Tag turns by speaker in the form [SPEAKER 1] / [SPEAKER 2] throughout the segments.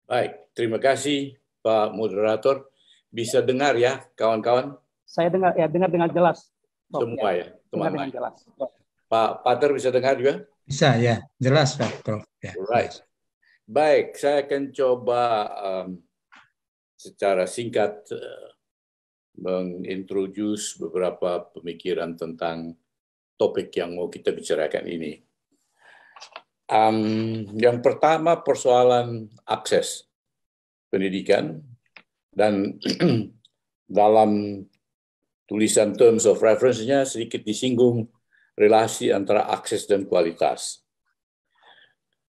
[SPEAKER 1] Baik, terima kasih Pak Moderator. Bisa dengar ya kawan-kawan?
[SPEAKER 2] Saya dengar dengan jelas.
[SPEAKER 1] Semua ya,
[SPEAKER 2] dengar dengan jelas.
[SPEAKER 1] Pak Pater bisa dengar juga?
[SPEAKER 3] Bisa ya, jelas Pak Prof. Ya,
[SPEAKER 1] right. Baik, saya akan coba secara singkat mengintroduce beberapa pemikiran tentang topik yang mau kita bicarakan ini. Yang pertama persoalan akses pendidikan, dan dalam tulisan terms of reference-nya sedikit disinggung relasi antara akses dan kualitas.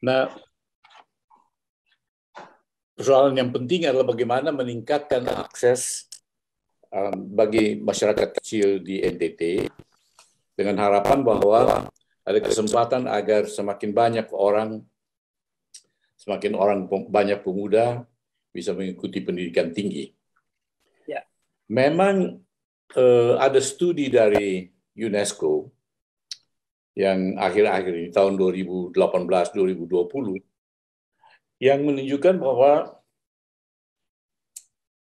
[SPEAKER 1] Nah, persoalan yang penting adalah bagaimana meningkatkan akses bagi masyarakat kecil di NTT dengan harapan bahwa ada kesempatan agar semakin banyak banyak pemuda bisa mengikuti pendidikan tinggi.
[SPEAKER 2] Ya.
[SPEAKER 1] Memang ada studi dari UNESCO yang akhir-akhir ini tahun 2018-2020 yang menunjukkan bahwa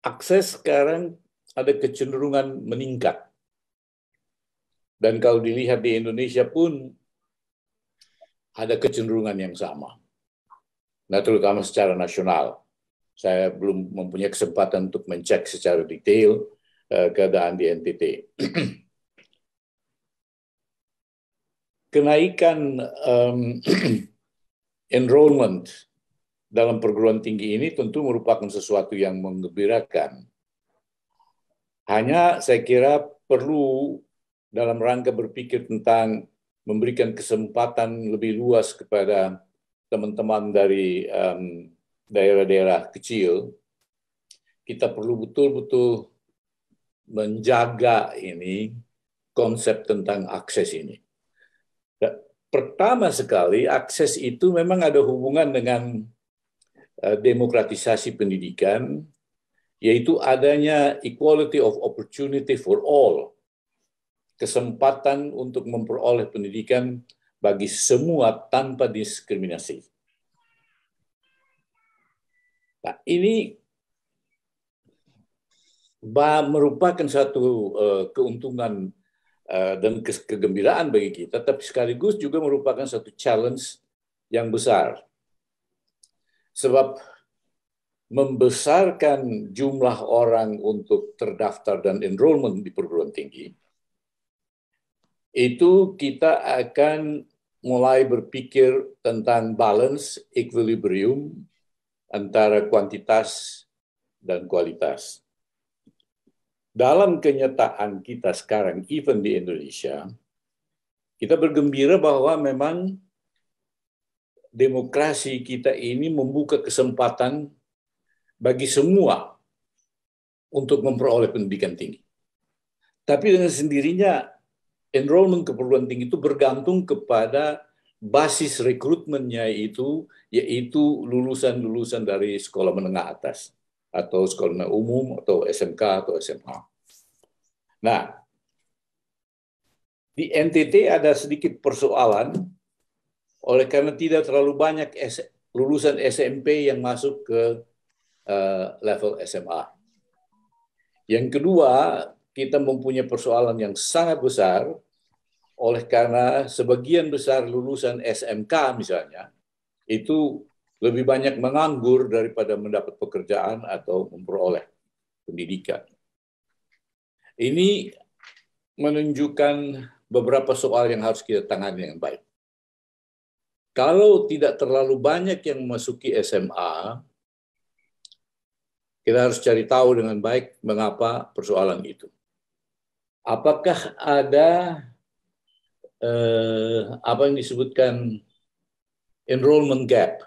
[SPEAKER 1] akses sekarang ada kecenderungan meningkat. Dan kalau dilihat di Indonesia pun ada kecenderungan yang sama. Nah, terutama secara nasional. Saya belum mempunyai kesempatan untuk mencek secara detail keadaan di NTT. Kenaikan enrollment dalam perguruan tinggi ini tentu merupakan sesuatu yang menggembirakan. Hanya saya kira perlu dalam rangka berpikir tentang memberikan kesempatan lebih luas kepada teman-teman dari daerah-daerah kecil, kita perlu betul-betul menjaga ini konsep tentang akses ini. Pertama sekali, akses itu memang ada hubungan dengan demokratisasi pendidikan, yaitu adanya equality of opportunity for all, kesempatan untuk memperoleh pendidikan bagi semua tanpa diskriminasi. Nah, ini merupakan satu keuntungan dan kegembiraan bagi kita, tapi sekaligus juga merupakan satu challenge yang besar. Sebab membesarkan jumlah orang untuk terdaftar dan enrollment di perguruan tinggi, itu kita akan mulai berpikir tentang balance, equilibrium antara kuantitas dan kualitas. Dalam kenyataan kita sekarang, even di Indonesia, kita bergembira bahwa memang demokrasi kita ini membuka kesempatan bagi semua untuk memperoleh pendidikan tinggi. Tapi dengan sendirinya, enrollment ke perguruan tinggi itu bergantung kepada basis rekrutmennya itu, yaitu lulusan-lulusan dari sekolah menengah atas, atau sekolah menengah umum, atau SMK, atau SMA. Nah, di NTT ada sedikit persoalan, oleh karena tidak terlalu banyak lulusan SMP yang masuk ke level SMA. Yang kedua, kita mempunyai persoalan yang sangat besar, oleh karena sebagian besar lulusan SMK misalnya, itu lebih banyak menganggur daripada mendapat pekerjaan atau memperoleh pendidikan. Ini menunjukkan beberapa soal yang harus kita tangani dengan baik. Kalau tidak terlalu banyak yang memasuki SMA, kita harus cari tahu dengan baik mengapa persoalan itu. Apakah ada apa yang disebutkan enrollment gap,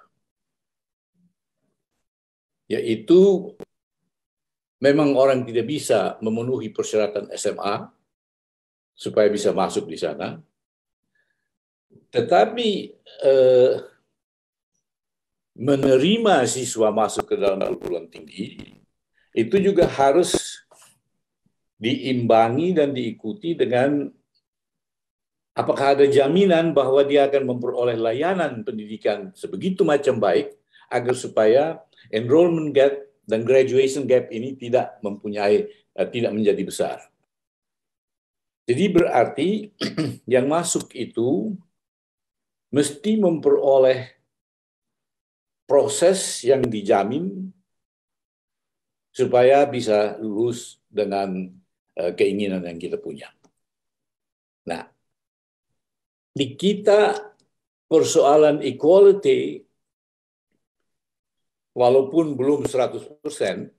[SPEAKER 1] yaitu memang orang tidak bisa memenuhi persyaratan SMA supaya bisa masuk di sana, tetapi menerima siswa masuk ke dalam perguruan tinggi itu juga harus diimbangi dan diikuti dengan apakah ada jaminan bahwa dia akan memperoleh layanan pendidikan sebegitu macam baik agar supaya enrollment gap dan graduation gap ini tidak menjadi besar. Jadi berarti yang masuk itu mesti memperoleh proses yang dijamin supaya bisa lulus dengan keinginan yang kita punya. Nah, di kita persoalan equality, walaupun belum 100%,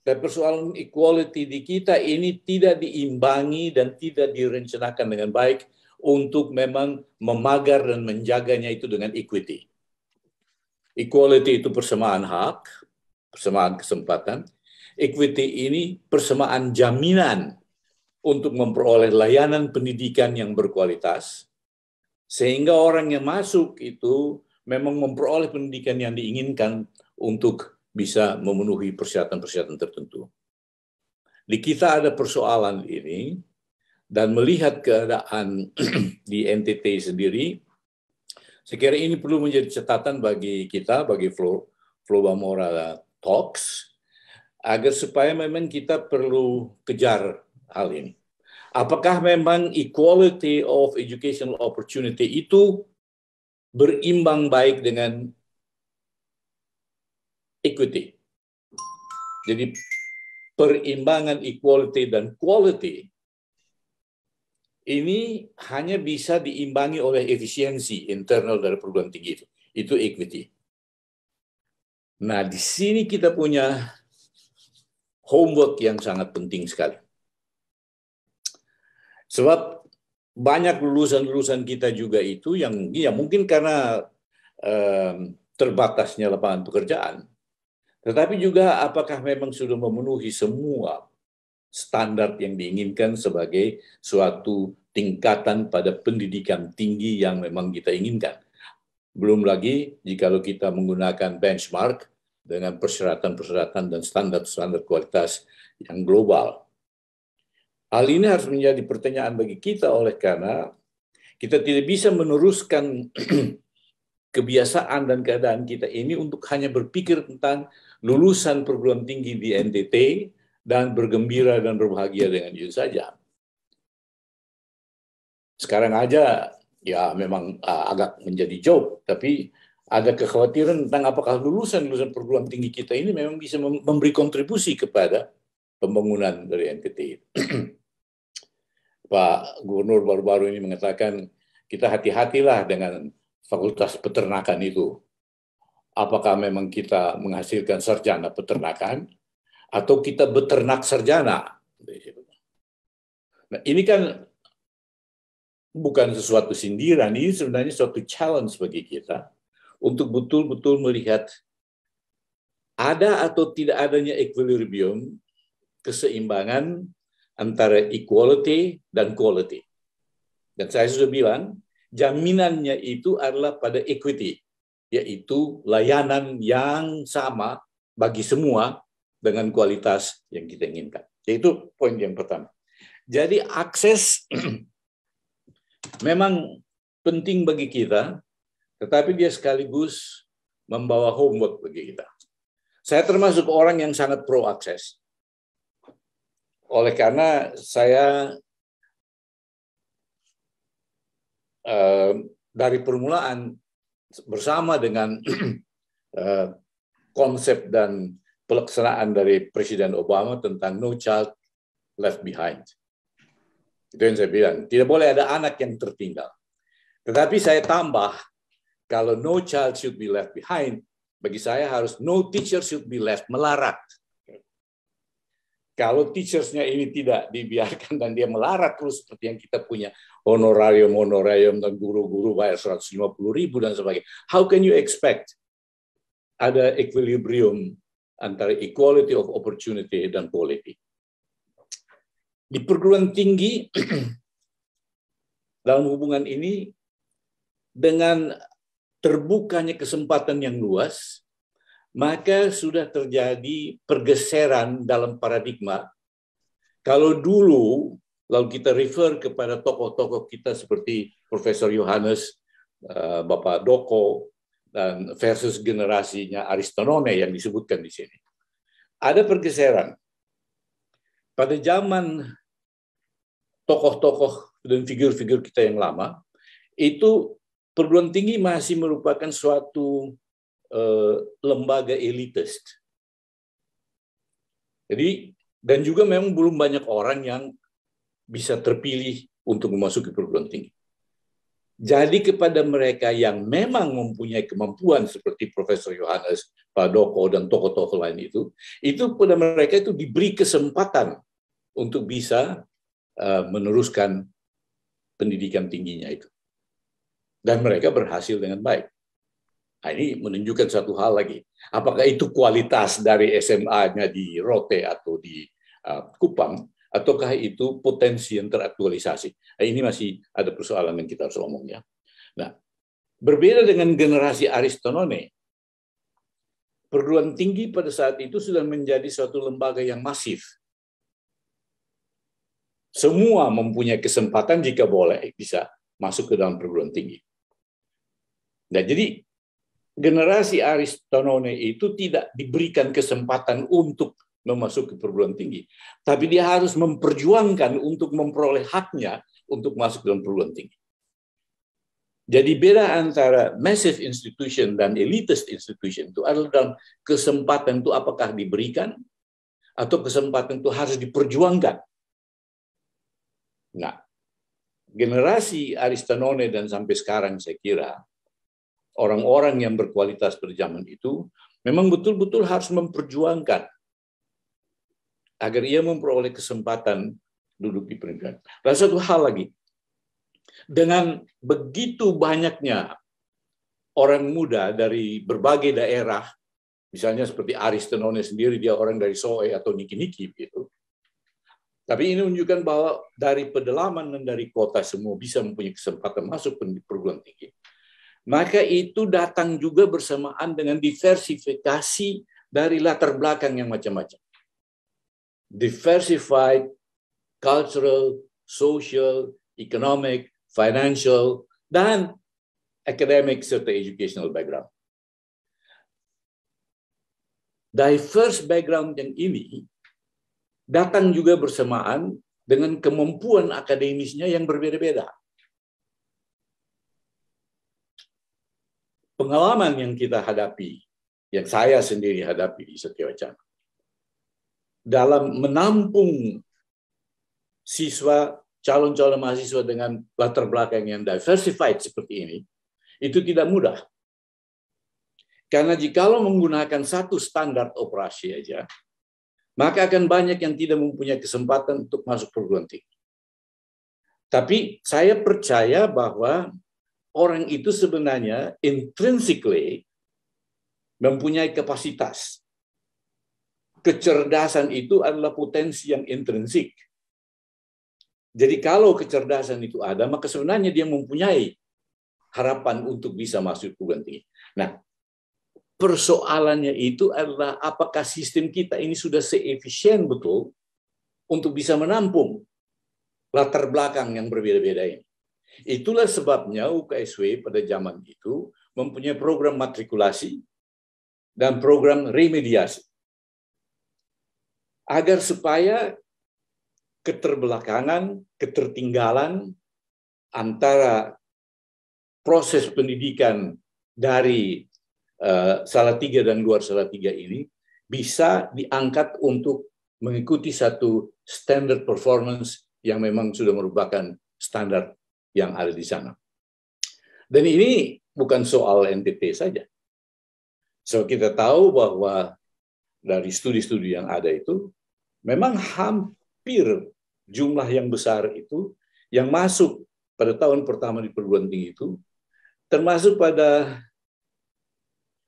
[SPEAKER 1] tapi persoalan equality di kita ini tidak diimbangi dan tidak direncanakan dengan baik untuk memang memagar dan menjaganya itu dengan equity. Equality itu persamaan hak, persamaan kesempatan. Equity ini persamaan jaminan untuk memperoleh layanan pendidikan yang berkualitas, sehingga orang yang masuk itu memang memperoleh pendidikan yang diinginkan untuk bisa memenuhi persyaratan-persyaratan tertentu. Di kita ada persoalan ini, dan melihat keadaan di NTT sendiri, saya kira ini perlu menjadi catatan bagi kita, bagi Flow Bamora Talks, agar supaya memang kita perlu kejar hal ini. Apakah memang equality of educational opportunity itu berimbang baik dengan equity? Jadi perimbangan equality dan quality ini hanya bisa diimbangi oleh efisiensi internal dari perguruan tinggi itu equity. Nah, di sini kita punya homework yang sangat penting sekali. Sebab banyak lulusan-lulusan kita juga itu yang ya mungkin karena terbatasnya lapangan pekerjaan, tetapi juga apakah memang sudah memenuhi semua standar yang diinginkan sebagai suatu tingkatan pada pendidikan tinggi yang memang kita inginkan. Belum lagi jikalau kita menggunakan benchmark dengan persyaratan-persyaratan dan standar-standar kualitas yang global. Hal ini harus menjadi pertanyaan bagi kita oleh karena kita tidak bisa meneruskan kebiasaan dan keadaan kita ini untuk hanya berpikir tentang lulusan perguruan tinggi di NTT dan bergembira dan berbahagia dengan itu saja. Sekarang aja ya memang agak menjadi joke, tapi ada kekhawatiran tentang apakah lulusan perguruan tinggi kita ini memang bisa memberi kontribusi kepada pembangunan dari NTT. Pak Gubernur baru-baru ini mengatakan kita hati-hatilah dengan fakultas peternakan itu. Apakah memang kita menghasilkan sarjana peternakan atau kita beternak sarjana? Nah, ini kan bukan sesuatu sindiran, ini sebenarnya suatu challenge bagi kita untuk betul-betul melihat ada atau tidak adanya equilibrium, keseimbangan antara equality dan quality. Dan saya sudah bilang, jaminannya itu adalah pada equity, yaitu layanan yang sama bagi semua dengan kualitas yang kita inginkan. Itu poin yang pertama. Jadi akses memang penting bagi kita, tetapi dia sekaligus membawa homework bagi kita. Saya termasuk orang yang sangat pro akses. Oleh karena saya dari permulaan bersama dengan konsep dan pelaksanaan dari Presiden Obama tentang No Child Left Behind. Itu yang saya bilang, tidak boleh ada anak yang tertinggal. Tetapi saya tambah, kalau no child should be left behind, bagi saya harus no teacher should be left melarat. Kalau teachersnya ini tidak dibiarkan dan dia melarat terus seperti yang kita punya honorarium dan guru-guru bayar 150.000 dan sebagainya. How can you expect ada equilibrium antara equality of opportunity dan quality? Di perguruan tinggi dalam hubungan ini dengan terbukanya kesempatan yang luas, maka sudah terjadi pergeseran dalam paradigma. Kalau dulu, lalu kita refer kepada tokoh-tokoh kita seperti Profesor Yohanes, Bapak Doko, dan versus generasinya Aristonome yang disebutkan di sini. Ada pergeseran. Pada zaman tokoh-tokoh dan figur-figur kita yang lama, itu perguruan tinggi masih merupakan suatu lembaga elitis. Jadi, dan juga memang belum banyak orang yang bisa terpilih untuk memasuki perguruan tinggi. Jadi kepada mereka yang memang mempunyai kemampuan seperti Profesor Yohanes, Pak Doko, dan tokoh-tokoh lain itu pada mereka itu diberi kesempatan untuk bisa meneruskan pendidikan tingginya itu. Dan mereka berhasil dengan baik. Nah, ini menunjukkan satu hal lagi. Apakah itu kualitas dari SMA-nya di Rote atau di Kupang, ataukah itu potensi yang teraktualisasi? Nah, ini masih ada persoalan yang kita harus omong ya. Nah, berbeda dengan generasi Aristonome, perguruan tinggi pada saat itu sudah menjadi suatu lembaga yang masif. Semua mempunyai kesempatan jika boleh bisa masuk ke dalam perguruan tinggi. Nah, jadi generasi Aristonome itu tidak diberikan kesempatan untuk memasuki perguruan tinggi, tapi dia harus memperjuangkan untuk memperoleh haknya untuk masuk dalam perguruan tinggi. Jadi beda antara massive institution dan elitist institution itu adalah dalam kesempatan itu apakah diberikan atau kesempatan itu harus diperjuangkan. Nah, generasi Aristonome dan sampai sekarang saya kira orang-orang yang berkualitas pada zaman itu memang betul-betul harus memperjuangkan agar ia memperoleh kesempatan duduk di pendidikan. Dan satu hal lagi, dengan begitu banyaknya orang muda dari berbagai daerah, misalnya seperti Aristonome sendiri, dia orang dari Soe atau Niki-Niki gitu. Tapi ini menunjukkan bahwa dari pedalaman dan dari kota semua bisa mempunyai kesempatan masuk ke perguruan tinggi. Maka itu datang juga bersamaan dengan diversifikasi dari latar belakang yang macam-macam. Diversified cultural, social, economic, financial, dan academic serta educational background. Diverse background yang ini datang juga bersamaan dengan kemampuan akademisnya yang berbeda-beda. Pengalaman yang kita hadapi, yang saya sendiri hadapi di Setiawacana, dalam menampung siswa, calon-calon mahasiswa dengan latar belakang yang diversified seperti ini, itu tidak mudah. Karena jikalau menggunakan satu standar operasi aja, maka akan banyak yang tidak mempunyai kesempatan untuk masuk perguruan tinggi. Tapi saya percaya bahwa orang itu sebenarnya intrinsically mempunyai kapasitas. Kecerdasan itu adalah potensi yang intrinsik. Jadi kalau kecerdasan itu ada, maka sebenarnya dia mempunyai harapan untuk bisa masuk perguruan tinggi. Nah, persoalannya itu adalah apakah sistem kita ini sudah seefisien betul untuk bisa menampung latar belakang yang berbeda-beda ini. Itulah sebabnya UKSW pada zaman itu mempunyai program matrikulasi dan program remediasi. Agar supaya keterbelakangan, ketertinggalan antara proses pendidikan dari Salatiga dan luar Salatiga ini bisa diangkat untuk mengikuti satu standard performance yang memang sudah merupakan standar yang ada di sana. Dan ini bukan soal NTT saja. So kita tahu bahwa dari studi-studi yang ada itu, memang hampir jumlah yang besar itu yang masuk pada tahun pertama di perguruan tinggi itu, termasuk pada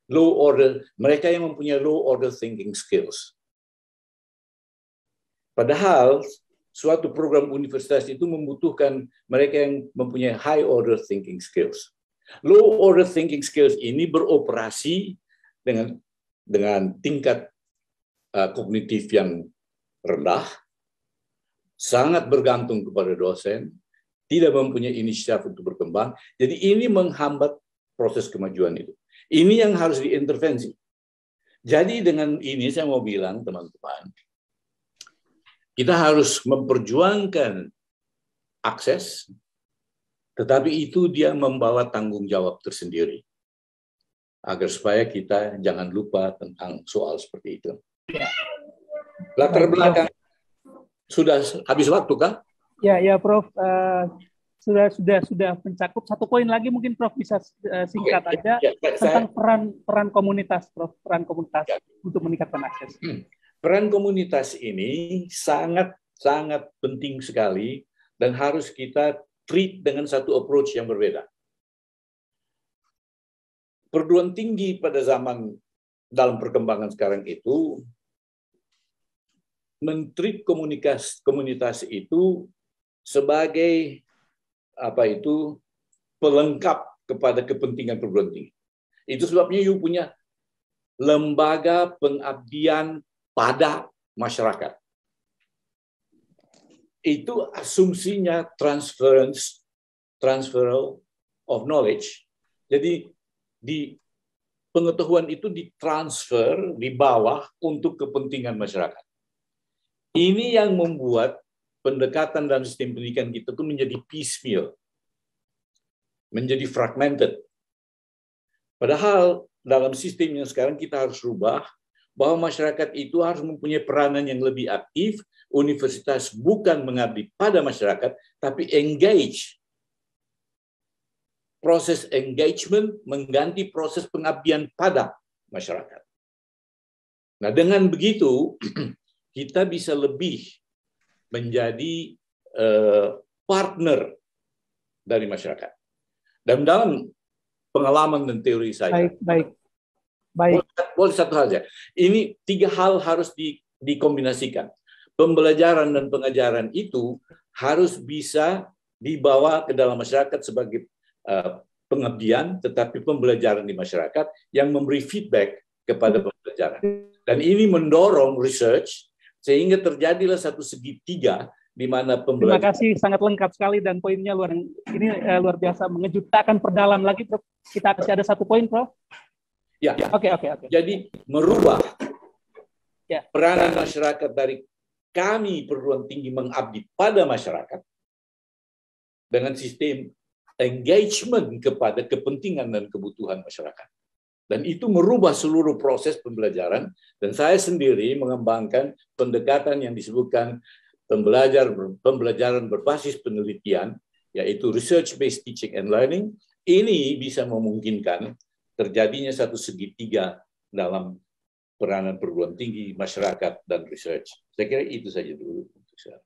[SPEAKER 1] low order, mereka yang mempunyai low order thinking skills. Padahal suatu program universitas itu membutuhkan mereka yang mempunyai high order thinking skills. Low order thinking skills ini beroperasi dengan tingkat kognitif yang rendah, sangat bergantung kepada dosen, tidak mempunyai inisiatif untuk berkembang. Jadi ini menghambat proses kemajuan itu. Ini yang harus diintervensi. Jadi dengan ini saya mau bilang, teman-teman, kita harus memperjuangkan akses, tetapi itu dia membawa tanggung jawab tersendiri. Agar supaya kita jangan lupa tentang soal seperti itu. Latar belakang, sudah habis waktu kah?
[SPEAKER 2] Ya, Prof. Sudah mencakup satu poin lagi, mungkin Prof bisa singkat aja tentang peran komunitas, Prof. Peran komunitas untuk meningkatkan akses.
[SPEAKER 1] Peran komunitas ini sangat penting sekali dan harus kita treat dengan satu approach yang berbeda. Perguruan tinggi pada zaman dalam perkembangan sekarang itu men-treat komunitas itu sebagai pelengkap kepada kepentingan perguruan tinggi. Itu sebabnya you punya lembaga pengabdian pada masyarakat. Itu asumsinya transfer of knowledge. Jadi di pengetahuan itu ditransfer di bawah untuk kepentingan masyarakat. Ini yang membuat pendekatan dalam sistem pendidikan kita itu menjadi piecemeal, menjadi fragmented. Padahal dalam sistem yang sekarang kita harus rubah, bahwa masyarakat itu harus mempunyai peranan yang lebih aktif. Universitas bukan mengabdi pada masyarakat, tapi engage. Proses engagement mengganti proses pengabdian pada masyarakat. Nah, dengan begitu, kita bisa lebih menjadi partner dari masyarakat. Dan dalam pengalaman dan teori saya,
[SPEAKER 2] Baik.
[SPEAKER 1] Boleh satu hal saja. Ini 3 hal harus dikombinasikan. Pembelajaran dan pengajaran itu harus bisa dibawa ke dalam masyarakat sebagai pengabdian, tetapi pembelajaran di masyarakat yang memberi feedback kepada pembelajaran. Dan ini mendorong research sehingga terjadilah satu segitiga di mana pembelajaran.
[SPEAKER 2] Terima kasih, sangat lengkap sekali dan poinnya luar biasa, mengejutkan, perdalam lagi, Prof. Kita kasih ada satu poin, Prof.
[SPEAKER 1] Ya.
[SPEAKER 2] Oke.
[SPEAKER 1] Jadi merubah peranan masyarakat dari kami perguruan tinggi mengabdi pada masyarakat dengan sistem engagement kepada kepentingan dan kebutuhan masyarakat. Dan itu merubah seluruh proses pembelajaran. Dan saya sendiri mengembangkan pendekatan yang disebutkan pembelajaran berbasis penelitian, yaitu research-based teaching and learning. Ini bisa memungkinkan terjadinya satu segitiga dalam peranan perguruan tinggi, masyarakat, dan research. Saya kira itu saja dulu untuk saya.